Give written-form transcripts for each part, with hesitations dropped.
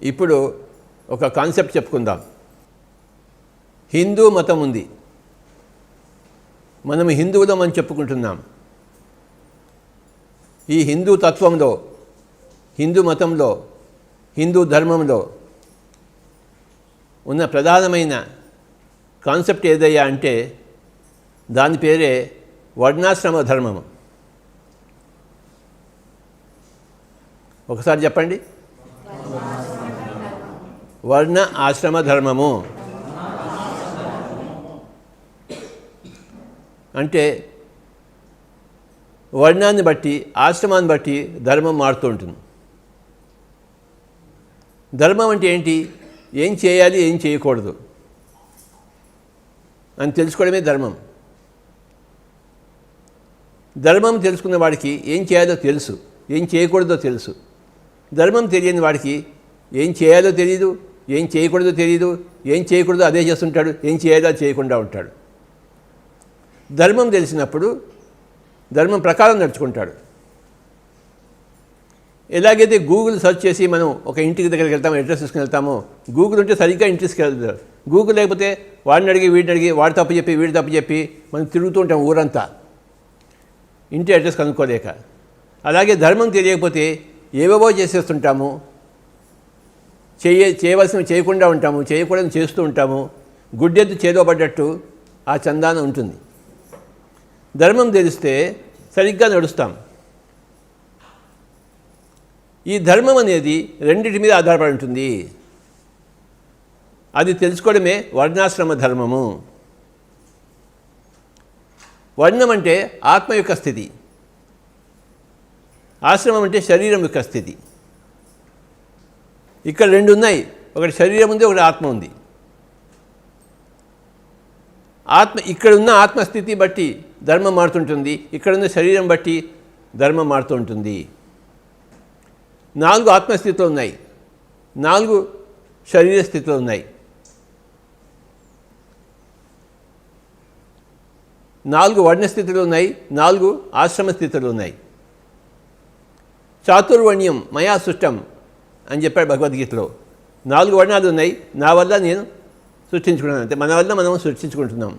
ఇప్పుడు ఒక కాన్సెప్ట్ చెప్పుకుందాం. హిందూ మతం ఉంది, మనం హిందువులం అని చెప్పుకుంటున్నాం. ఈ హిందూ తత్వంలో, హిందూ మతంలో, హిందూ ధర్మంలో ఉన్న ప్రధానమైన కాన్సెప్ట్ ఏదయ్యా అంటే దాని పేరే వర్ణాశ్రమ ధర్మము. ఒకసారి చెప్పండి. వర్ణ ఆశ్రమ ధర్మము అంటే వర్ణాన్ని బట్టి, ఆశ్రమాన్ని బట్టి ధర్మం మారుతూ ఉంటుంది. ధర్మం అంటే ఏంటి? ఏం చేయాలి, ఏం చేయకూడదు అని తెలుసుకోవడమే ధర్మం. ధర్మం తెలుసుకున్న వాడికి ఏం చేయాలో తెలుసు, ఏం చేయకూడదో తెలుసు. ధర్మం తెలియని వాడికి ఏం చేయాలో తెలియదు, ఏం చేయకూడదో తెలియదు. ఏం చేయకూడదో అదే చేస్తుంటాడు, ఏం చేయాలో చేయకుండా ఉంటాడు. ధర్మం తెలిసినప్పుడు ధర్మం ప్రకారం నడుచుకుంటాడు. ఎలాగైతే గూగుల్ సెర్చ్ చేసి మనం ఒక ఇంటికి దగ్గరికి వెళ్తామో, అడ్రస్ తీసుకుని వెళ్తామో, గూగుల్ ఉంటే సరిగ్గా ఇంటికి వెళ్తారు. గూగుల్ లేకపోతే వాడిని అడిగి వీడిని అడిగి, వాడు తప్పు చెప్పి వీడి తప్పు చెప్పి మనం తిరుగుతూ ఉంటాం ఊరంతా ఇంటి అడ్రస్ కనుక్కోలేక. అలాగే ధర్మం తెలియకపోతే ఏవేవో చేసేస్తుంటాము, చేయవలసినవి చేయకుండా ఉంటాము, చేయకూడదు చేస్తూ ఉంటాము. గుడ్డెద్దు చేలో పడ్డట్టు ఆ చందాన ఉంటుంది. ధర్మం తెలిస్తే సరిగ్గా నడుస్తాం. ఈ ధర్మం అనేది రెండింటి మీద ఆధారపడి ఉంటుంది. అది తెలుసుకోవడమే వర్ణాశ్రమ ధర్మము. వర్ణం అంటే ఆత్మ యొక్క స్థితి, ఆశ్రమం అంటే శరీరం యొక్క స్థితి. ఇక్కడ రెండు ఉన్నాయి, ఒకటి శరీరం ఉంది, ఒకటి ఆత్మ ఉంది. ఇక్కడ ఉన్న ఆత్మస్థితి బట్టి ధర్మం మారుతుంటుంది, ఇక్కడున్న శరీరం బట్టి ధర్మం మారుతూ ఉంటుంది. 4 ఆత్మస్థితులు ఉన్నాయి, 4 శరీర స్థితులు ఉన్నాయి. 4 వర్ణస్థితులు ఉన్నాయి, 4 ఆశ్రమ స్థితులు ఉన్నాయి. చాతుర్వర్ణ్యం మయా సృష్టం అని చెప్పాడు భగవద్గీతలో. 4 వర్ణాలు ఉన్నాయి, నా వల్ల నేను సృష్టించుకున్నాను, అంటే మన వల్ల మనం సృష్టించుకుంటున్నాం.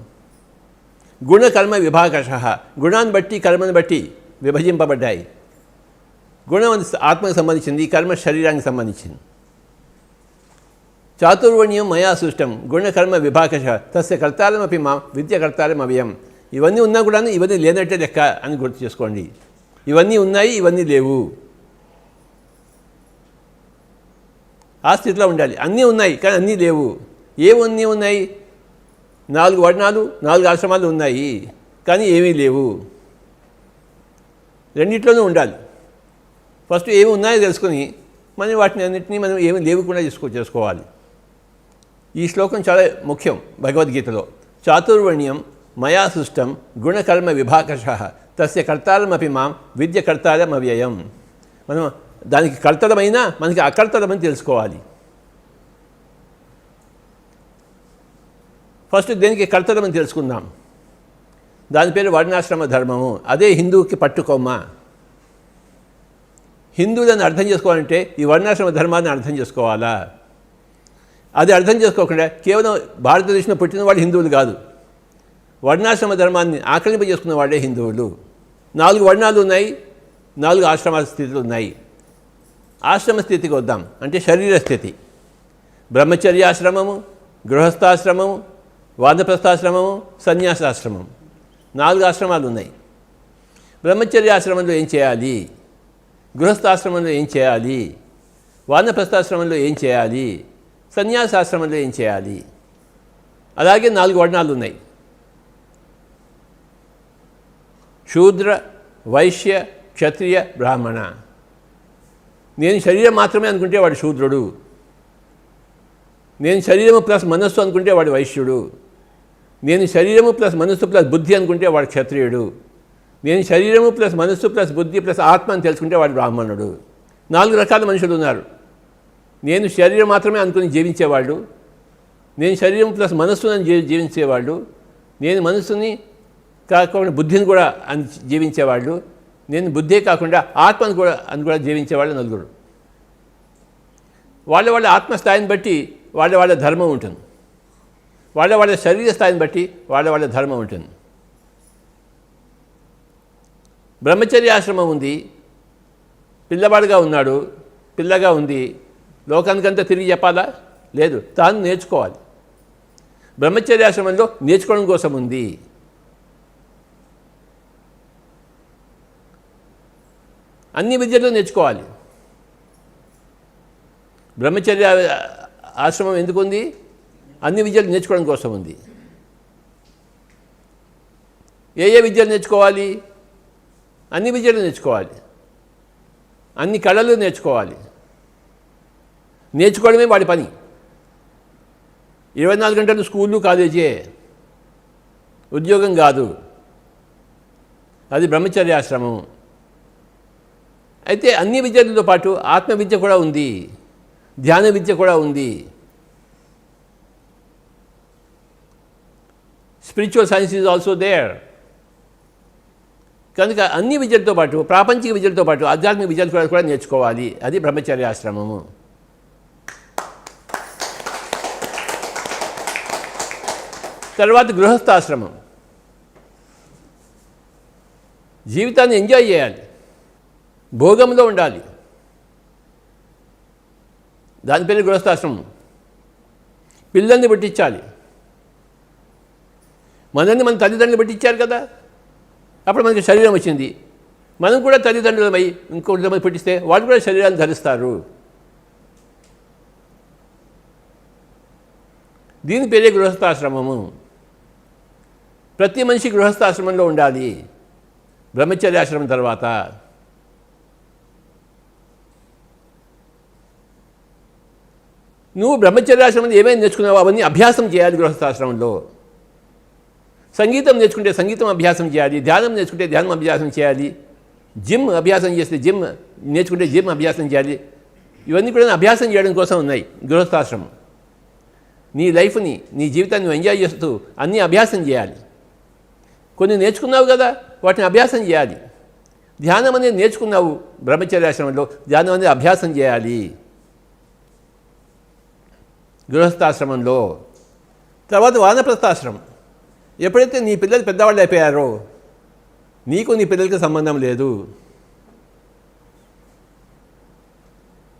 గుణకర్మ విభాగశ, గుణాన్ని బట్టి కర్మను బట్టి విభజింపబడ్డాయి. గుణం ఆత్మకు సంబంధించింది, కర్మ శరీరానికి సంబంధించింది. చాతుర్వర్ణ్యం మయా సృష్టం గుణకర్మ విభాగశ తస్య కర్తారమపి మా విద్యకర్తారం అవ్యయం. ఇవన్నీ ఉన్నా కూడా ఇవన్నీ లేనట్టే లెక్క అని గుర్తు చేసుకోండి. ఇవన్నీ ఉన్నాయి, ఇవన్నీ లేవు. ఆ స్థితిలో ఉండాలి. అన్నీ ఉన్నాయి కానీ అన్నీ లేవు. ఏమన్నీ ఉన్నాయి? 4 వర్ణాలు, 4 ఆశ్రమాలు ఉన్నాయి కానీ ఏమీ లేవు. రెండిట్లోనూ ఉండాలి. ఫస్ట్ ఏమి ఉన్నాయో తెలుసుకొని మనం వాటిని అన్నింటినీ మనం ఏమి లేకుండా చేసుకోవాలి. ఈ శ్లోకం చాలా ముఖ్యం భగవద్గీతలో. చాతుర్వర్ణ్యం మయా సృష్టం గుణకర్మ విభాగశ తస్య కర్తారమపి మాం విద్య కర్తారం అవ్యయం. మనం దానికి కర్తరమైనా మనకి అకర్తరమని తెలుసుకోవాలి. ఫస్ట్ దేనికి కర్తరమని తెలుసుకుందాం. దాని పేరు వర్ణాశ్రమ ధర్మము. అదే హిందువుకి పట్టుకొమ్మ. హిందువులను అర్థం చేసుకోవాలంటే ఈ వర్ణాశ్రమ ధర్మాన్ని అర్థం చేసుకోవాలా. అది అర్థం చేసుకోకుండా కేవలం భారతదేశంలో పుట్టిన వాళ్ళు హిందువులు కాదు, వర్ణాశ్రమ ధర్మాన్ని ఆక్రమింపజేసుకున్న వాళ్ళే హిందువులు. 4 వర్ణాలు ఉన్నాయి, 4 ఆశ్రమ స్థితులు ఉన్నాయి. ఆశ్రమ స్థితికి వద్దాం. అంటే శరీర స్థితి. బ్రహ్మచర్యాశ్రమము, గృహస్థాశ్రమము, వానప్రస్థాశ్రమము, సన్యాసాశ్రమం, 4 ఆశ్రమాలు ఉన్నాయి. బ్రహ్మచర్యాశ్రమంలో ఏం చేయాలి, గృహస్థాశ్రమంలో ఏం చేయాలి, వానప్రస్థాశ్రమంలో ఏం చేయాలి, సన్యాసాశ్రమంలో ఏం చేయాలి. అలాగే 4 వర్ణాలు ఉన్నాయి. శూద్ర, వైశ్య, క్షత్రియ, బ్రాహ్మణ. నేను శరీరం మాత్రమే అనుకుంటే వాడు శూద్రుడు. నేను శరీరము ప్లస్ మనస్సు అనుకుంటే వాడు వైశ్యుడు. నేను శరీరము ప్లస్ మనస్సు ప్లస్ బుద్ధి అనుకుంటే వాడు క్షత్రియుడు. నేను శరీరము ప్లస్ మనస్సు ప్లస్ బుద్ధి ప్లస్ ఆత్మ అని తెలుసుకుంటే వాడు బ్రాహ్మణుడు. 4 రకాల మనుషులు ఉన్నారు. నేను శరీరం మాత్రమే అనుకుని జీవించేవాళ్ళు, నేను శరీరం ప్లస్ మనస్సుని జీవించేవాళ్ళు, నేను మనస్సుని కాకుండా బుద్ధిని కూడా జీవించేవాళ్ళు, నేను బుద్ధే కాకుండా ఆత్మను కూడా జీవించేవాళ్ళు 4. వాళ్ళ ఆత్మస్థాయిని బట్టి వాళ్ళ ధర్మం ఉంటుంది, వాళ్ళ శరీర స్థాయిని బట్టి వాళ్ళ ధర్మం ఉంటుంది. బ్రహ్మచర్యాశ్రమం ఉంది, పిల్లవాడుగా ఉన్నాడు, పిల్లగా ఉంది, లోకానికంతా తిరిగి చెప్పాలా? లేదు, తాను నేర్చుకోవాలి. బ్రహ్మచర్యాశ్రమంలో నేర్చుకోవడం కోసం ఉంది. అన్ని విద్యలు నేర్చుకోవాలి. బ్రహ్మచర్య ఆశ్రమం ఎందుకు ఉంది? అన్ని విద్యలు నేర్చుకోవడం కోసం ఉంది. ఏ విద్యలు నేర్చుకోవాలి? అన్ని విద్యలు నేర్చుకోవాలి, అన్ని కళలు నేర్చుకోవాలి. నేర్చుకోవడమే వాడి పని. 24 గంటలు స్కూళ్ళు కాలేజే, ఉద్యోగం కాదు. అది బ్రహ్మచర్యాశ్రమం. అయితే అన్ని విద్యలతో పాటు ఆత్మ విద్య కూడా ఉంది, ధ్యాన విద్య కూడా ఉంది. Spiritual science is also there. కనుక అన్ని విద్యలతో పాటు, ప్రాపంచిక విద్యలతో పాటు ఆధ్యాత్మిక విద్యలు కూడా నేర్చుకోవాలి. అది బ్రహ్మచర్యాశ్రమము. తర్వాత గృహస్థాశ్రమం. జీవితాన్ని ఎంజాయ్ చేయాలి, భోగంలో ఉండాలి. దాని పేరు గృహస్థాశ్రమం. పిల్లల్ని పుట్టించాలి. మనల్ని మన తల్లిదండ్రులు పుట్టించారు కదా, అప్పుడు మనకి శరీరం వచ్చింది. మనం కూడా తల్లిదండ్రులమై ఇంకొంతమంది పుట్టిస్తే వాళ్ళు కూడా శరీరాన్ని ధరిస్తారు. దీని పేరే గృహస్థాశ్రమము. ప్రతి మనిషి గృహస్థాశ్రమంలో ఉండాలి బ్రహ్మచర్యాశ్రమం తర్వాత. నువ్వు బ్రహ్మచర్యాశ్రమంలో ఏమేమి నేర్చుకున్నావో అవన్నీ అభ్యాసం చేయాలి గృహస్థాశ్రమంలో. సంగీతం నేర్చుకుంటే సంగీతం అభ్యాసం చేయాలి, ధ్యానం నేర్చుకుంటే ధ్యానం అభ్యాసం చేయాలి, జిమ్ అభ్యాసం చేస్తే జిమ్ నేర్చుకుంటే జిమ్ అభ్యాసం చేయాలి. ఇవన్నీ కూడా అభ్యాసం చేయడం కోసం ఉన్నాయి గృహస్థాశ్రమం. నీ లైఫ్ని, నీ జీవితాన్ని నువ్వు ఎంజాయ్ చేస్తూ అన్నీ అభ్యాసం చేయాలి. కొన్ని నేర్చుకున్నావు కదా, వాటిని అభ్యాసం చేయాలి. ధ్యానం అనేది నేర్చుకున్నావు బ్రహ్మచర్యాశ్రమంలో, ధ్యానం అనేది అభ్యాసం చేయాలి గృహస్థాశ్రమంలో. తర్వాత వానప్రస్థాశ్రమం. ఎప్పుడైతే నీ పిల్లలు పెద్దవాళ్ళు అయిపోయారో నీకు నీ పిల్లలకి సంబంధం లేదు.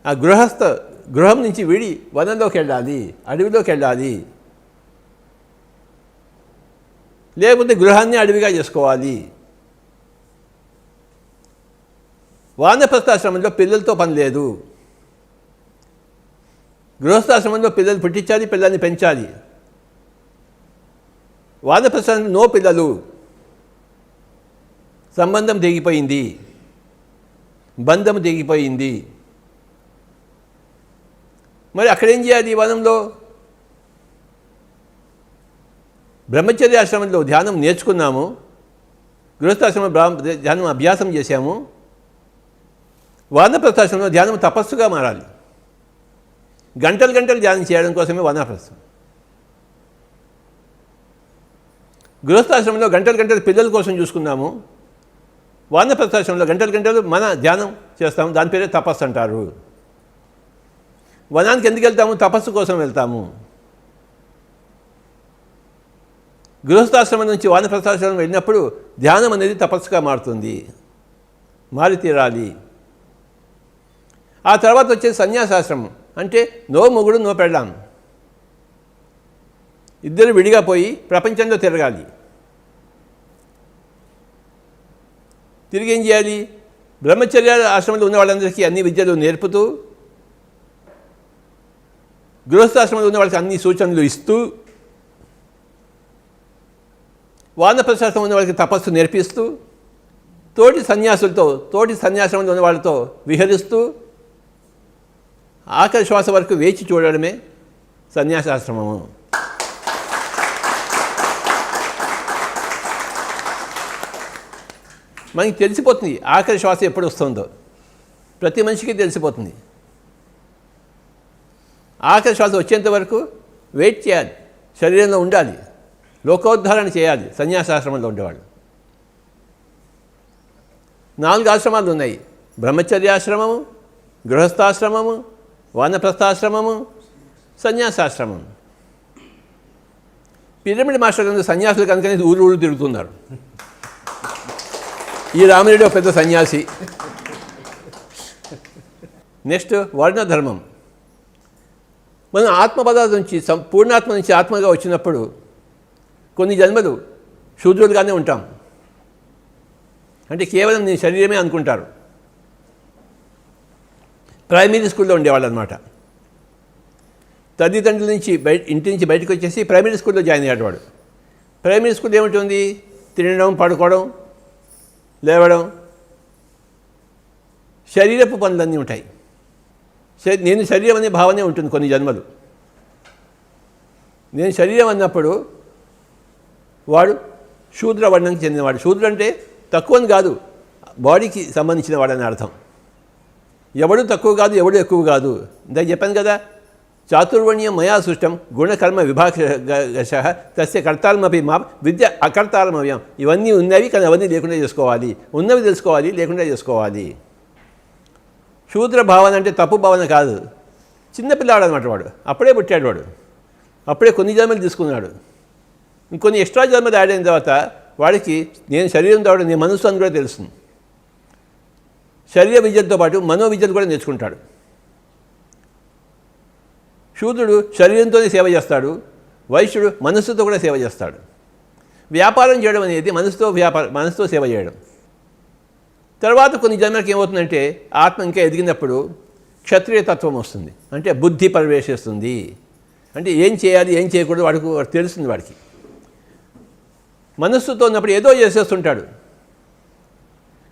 ఆ గృహం నుంచి విడి వనంలోకి వెళ్ళాలి, అడవిలోకి వెళ్ళాలి. లేకపోతే గృహాన్ని అడవిగా చేసుకోవాలి. వానప్రస్థాశ్రమంలో పిల్లలతో పని లేదు. గృహస్థాశ్రమంలో పిల్లలు పుట్టించాలి, పిల్లల్ని పెంచాలి. వానప్రస్థాశ్రమంలో నో పిల్లలు, సంబంధం తెగిపోయింది, బంధం తెగిపోయింది. మరి అక్కడేం చేయాలి? వనంలో బ్రహ్మచర్యాశ్రమంలో ధ్యానం నేర్చుకున్నాము, గృహస్థాశ్రమంలో ధ్యానం అభ్యాసం చేశాము. వానప్రస్థాశ్రమంలో ధ్యానం తపస్సుగా మారాలి. గంటలు గంటలు ధ్యానం చేయడం కోసమే వానప్రస్థం. గృహస్థాశ్రమంలో గంటలు గంటలు పిల్లల కోసం చూసుకున్నాము. వానప్రస్థాశ్రమంలో గంటలు గంటలు మన ధ్యానం చేస్తాము. దాని పేరే తపస్సు అంటారు. వనానికి ఎందుకు వెళ్తాము? తపస్సు కోసం వెళ్తాము. గృహస్థాశ్రమం నుంచి వానప్రస్థాశ్రమం వెళ్ళినప్పుడు ధ్యానం అనేది తపస్సుగా మారుతుంది, మారి తీరాలి. ఆ తర్వాత వచ్చే సన్యాసాశ్రమం. అంటే నో మొగుడు నో పెళ్ళాం, ఇద్దరు విడిగా పోయి ప్రపంచంలో తిరగాలి. తిరిగి ఏం చేయాలి? బ్రహ్మచర్య ఆశ్రమంలో ఉన్న వాళ్ళందరికీ అన్ని విద్యలు నేర్పుతూ, గృహస్థాశ్రమంలో ఉన్న వాళ్ళకి అన్ని సూచనలు ఇస్తూ, వానప్రస్థాశ్రమంలో ఉన్న వాళ్ళకి తపస్సు నేర్పిస్తూ, తోటి సన్యాసంలో ఉన్న వాళ్ళతో విహరిస్తూ, ఆఖరి శ్వాస వరకు వేచి చూడడమే సన్యాసాశ్రమము. మనకి తెలిసిపోతుంది ఆఖరి శ్వాస ఎప్పుడు వస్తుందో. ప్రతి మనిషికి తెలిసిపోతుంది. ఆఖరి శ్వాస వచ్చేంత వరకు వెయిట్ చేయాలి, శరీరంలో ఉండాలి, లోకోద్ధారణ చేయాలి సన్యాసాశ్రమంలో ఉండేవాళ్ళు. 4 ఆశ్రమాలు ఉన్నాయి: బ్రహ్మచర్యాశ్రమము, గృహస్థాశ్రమము, వానప్రస్థాశ్రమము, సన్యాసాశ్రమం. పిరమిడ్ మాస్టర్ కనుక సన్యాసులు కనుకనే ఊరు ఊరు తిరుగుతున్నారు. ఈ రామరెడ్డి ఒక పెద్ద సన్యాసి. నెక్స్ట్ వర్ణధర్మం. మనం ఆత్మపదార్థం నుంచి పూర్ణాత్మ నుంచి ఆత్మగా వచ్చినప్పుడు కొన్ని జన్మలు శూద్రులుగానే ఉంటాం. అంటే కేవలం నీ శరీరమే అనుకుంటారు. ప్రైమరీ స్కూల్లో ఉండేవాళ్ళు అనమాట. తల్లిదండ్రుల నుంచి ఇంటి నుంచి బయటకు వచ్చేసి ప్రైమరీ స్కూల్లో జాయిన్ అయ్యాడు వాడు. ప్రైమరీ స్కూల్ ఏముంటుంది? తినడం, పడుకోవడం, లేవడం, శరీరపు పనులన్నీ ఉంటాయి. నేను శరీరం అనే భావనే ఉంటుంది కొన్ని జన్మలు. నేను శరీరం అన్నప్పుడు వాడు శూద్ర వర్ణంకి చెందినవాడు. శూద్ర అంటే తక్కువని కాదు, బాడీకి సంబంధించిన వాడని అర్థం. ఎవడు తక్కువ కాదు, ఎవడు ఎక్కువ కాదు. ఇందాక చెప్పాను కదా, చాతుర్వర్ణ్యం మయా సృష్టం గుణకర్మ విభాగశ తస్య కర్తారమపి మా విద్య అకర్తారమవ్యం. ఇవన్నీ ఉన్నవి కానీ అవన్నీ లేకుండా చేసుకోవాలి. ఉన్నవి తెలుసుకోవాలి, లేకుండా చేసుకోవాలి. శూద్ర భావన అంటే తప్పు భావన కాదు. చిన్నపిల్లాడు అనమాట వాడు. అప్పుడే పుట్టాడు వాడు. అప్పుడే కొన్ని జన్మలు తీసుకున్నాడు. ఇంకొన్ని ఎక్స్ట్రా జన్మలు యాడ్ అయిన తర్వాత వాడికి నేను శరీరం తోడు నేను మనస్సు అని కూడా తెలుస్తుంది. శరీర విద్యలతో పాటు మనో విద్యలు కూడా నేర్చుకుంటాడు. శూద్రుడు శరీరంతోనే సేవ చేస్తాడు, వైశ్యుడు మనస్సుతో కూడా సేవ చేస్తాడు. వ్యాపారం చేయడం అనేది మనసుతో సేవ చేయడం. తర్వాత కొన్ని జన్మలకు ఏమవుతుందంటే ఆత్మ ఇంకా ఎదిగినప్పుడు క్షత్రియ తత్వం వస్తుంది. అంటే బుద్ధి ప్రవేశిస్తుంది. అంటే ఏం చేయాలి, ఏం చేయకూడదు వాడికి తెలుస్తుంది. వాడికి మనస్సుతో ఉన్నప్పుడు ఏదో చేసేస్తుంటాడు,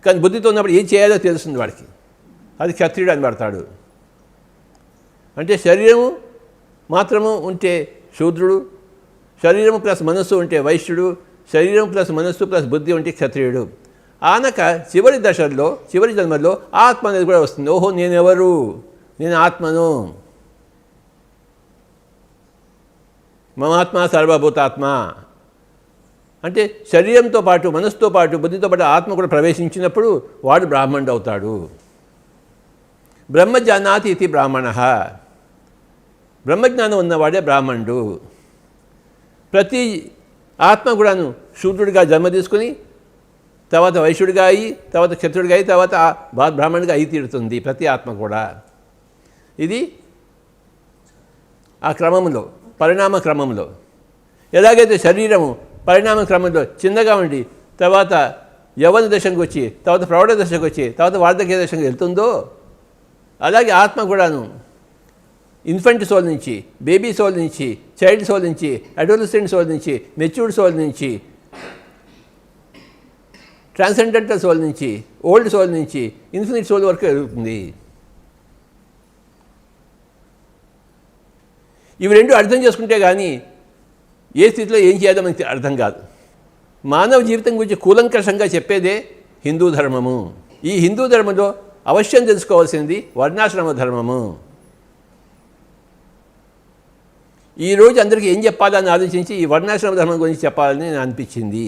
కానీ బుద్ధితో ఉన్నప్పుడు ఏం చేయాలో తెలుస్తుంది వాడికి. అది క్షత్రియుడు అని పడతాడు. అంటే శరీరము మాత్రము ఉంటే శూద్రుడు, శరీరము ప్లస్ మనస్సు ఉంటే వైశ్యుడు, శరీరం ప్లస్ మనస్సు ప్లస్ బుద్ధి ఉంటే క్షత్రియుడు. ఆనక చివరి దశల్లో, చివరి జన్మల్లో ఆత్మ అనేది కూడా వస్తుంది. ఓహో, నేనెవరు? నేను ఆత్మను. మమాత్మ సర్వభూతాత్మ. అంటే శరీరంతో పాటు మనస్సుతో పాటు బుద్ధితో పాటు ఆత్మ కూడా ప్రవేశించినప్పుడు వాడు బ్రాహ్మణుడు అవుతాడు. బ్రహ్మజ్ఞానాతి ఇది బ్రాహ్మణ. బ్రహ్మజ్ఞానం ఉన్నవాడే బ్రాహ్మణుడు. ప్రతి ఆత్మ కూడాను శూద్రుడిగా జన్మ తీసుకుని తర్వాత వైశ్యుడిగా అయ్యి తర్వాత క్షత్రుడిగా అయ్యి తర్వాత బ్రాహ్మణుడిగా అయి తీరుతుంది ప్రతి ఆత్మ కూడా. ఇది ఆ క్రమంలో, పరిణామ క్రమంలో. ఎలాగైతే శరీరము పరిణామ క్రమంలో చిన్నగా ఉండి తర్వాత యవ్వన దశకు వచ్చి తర్వాత ప్రౌఢ దశకు వచ్చి తర్వాత వార్ధక్య దశకు వెళ్తుందో, అలాగే ఆత్మ కూడాను ఇన్ఫెంట్ సోల్ నుంచి, బేబీ సోల్ నుంచి, చైల్డ్ సోల్ నుంచి, అడోలసెంట్ సోల్ నుంచి, మెచ్యూర్డ్ సోల్ నుంచి, ట్రాన్సెండెంటల్ సోల్ నుంచి, ఓల్డ్ సోల్ నుంచి ఇన్ఫినిట్ సోల్ వరకు ఎదుగుతుంది. ఇవి రెండు అర్థం చేసుకుంటే కానీ ఏ స్థితిలో ఏం చేయాలో మనకి అర్థం కాదు. మానవ జీవితం గురించి కూలంకషంగా చెప్పేదే హిందూ ధర్మము. ఈ హిందూ ధర్మంలో అవశ్యం తెలుసుకోవాల్సింది వర్ణాశ్రమ ధర్మము. ఈరోజు అందరికీ ఏం చెప్పాలని ఆలోచించి ఈ వర్ణాశ్రమ ధర్మం గురించి చెప్పాలని నేను అనిపించింది.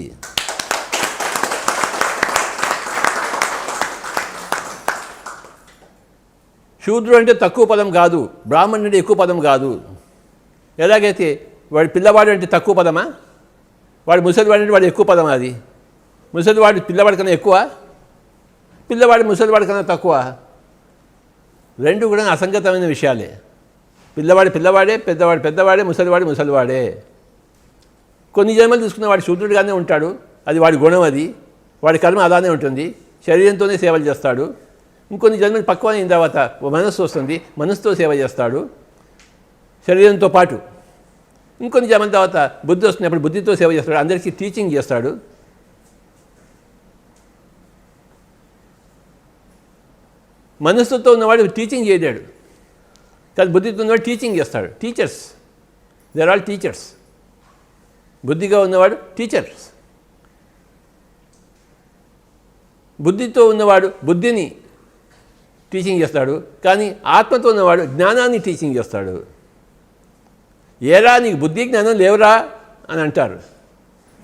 శూద్రుడు అంటే తక్కువ పదం కాదు, బ్రాహ్మణుడు అంటే ఎక్కువ పదం కాదు. ఎలాగైతే వాడు పిల్లవాడు అంటే తక్కువ పదమా, వాడు ముసలివాడు అంటే వాడు ఎక్కువ పదమా? అది ముసలివాడు పిల్లవాడి కన్నా ఎక్కువ, పిల్లవాడు ముసలివాడి కన్నా తక్కువ. రెండు కూడా అసంగతమైన విషయాలే. పిల్లవాడు పిల్లవాడే, పెద్దవాడు పెద్దవాడే, ముసలివాడు ముసలివాడే. కొన్ని జన్మలు తీసుకున్న వాడు శూద్రుడిగానే ఉంటాడు, అది వాడి గుణం. అది వాడి కర్మ అలానే ఉంటుంది. శరీరంతోనే సేవలు చేస్తాడు. ఇంకొన్ని జన్మలు పక్వం అయిన తర్వాత మనస్సు వస్తుంది, మనస్సుతో సేవ చేస్తాడు శరీరంతో పాటు. ఇంకొన్ని జన్మల తర్వాత బుద్ధి వస్తున్నప్పుడు బుద్ధితో సేవ చేస్తాడు, అందరికీ టీచింగ్ చేస్తాడు. మనస్సుతో ఉన్నవాడు టీచింగ్ చేయలేడు, కానీ బుద్ధితో ఉన్నవాడు టీచింగ్ చేస్తాడు. Teachers, they are all teachers. బుద్ధిగా ఉన్నవాడు టీచర్స్. బుద్ధితో ఉన్నవాడు బుద్ధిని టీచింగ్ చేస్తాడు, కానీ ఆత్మతో ఉన్నవాడు జ్ఞానాన్ని టీచింగ్ చేస్తాడు. ఏరా నీకు బుద్ధి జ్ఞానం లేవురా అని అంటారు.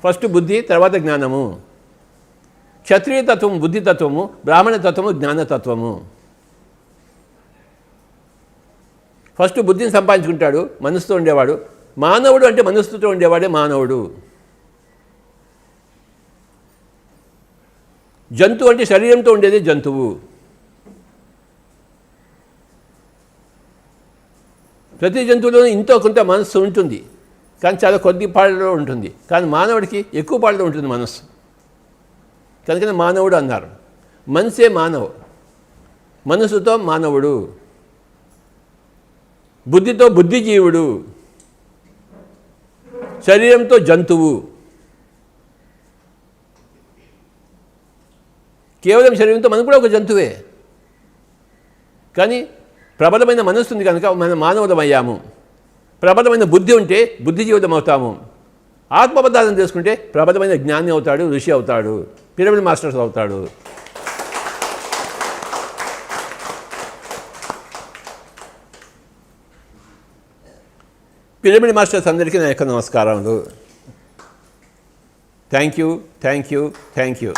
ఫస్ట్ బుద్ధి, తర్వాత జ్ఞానము. క్షత్రియ తత్వము బుద్ధితత్వము, బ్రాహ్మణ తత్వము జ్ఞానతత్వము. ఫస్ట్ బుద్ధిని సంపాదించుకుంటాడు, మనసుతో ఉండేవాడు. మానవుడు అంటే మనసుతో ఉండేవాడే మానవుడు. జంతువు అంటే శరీరంతో ఉండేదే జంతువు. ప్రతి జంతువులోనూ ఇంతో కొంత మనస్సు ఉంటుంది, కానీ చాలా కొద్ది పాళ్ళలో ఉంటుంది. కానీ మానవుడికి ఎక్కువ పాళ్ళలో ఉంటుంది మనస్సు. కనుకనే మానవుడు అన్నారు. మనసే మానవు, మనసుతో మానవుడు, బుద్ధితో బుద్ధిజీవుడు, శరీరంతో జంతువు. కేవలం శరీరంతో మనం కూడా ఒక జంతువే, కానీ ప్రబలమైన మనస్సు ఉంది కనుక మనం మానవులమయ్యాము. ప్రబలమైన బుద్ధి ఉంటే బుద్ధిజీవులం అవుతాము. ఆత్మపదార్థం చేసుకుంటే ప్రబలమైన జ్ఞాని అవుతాడు, ఋషి అవుతాడు, పిరమిడ్ మాస్టర్స్ అవుతాడు. పిరమిడ్ మాస్టర్స్ అందరికీ నా యొక్క నమస్కారములు. Thank you.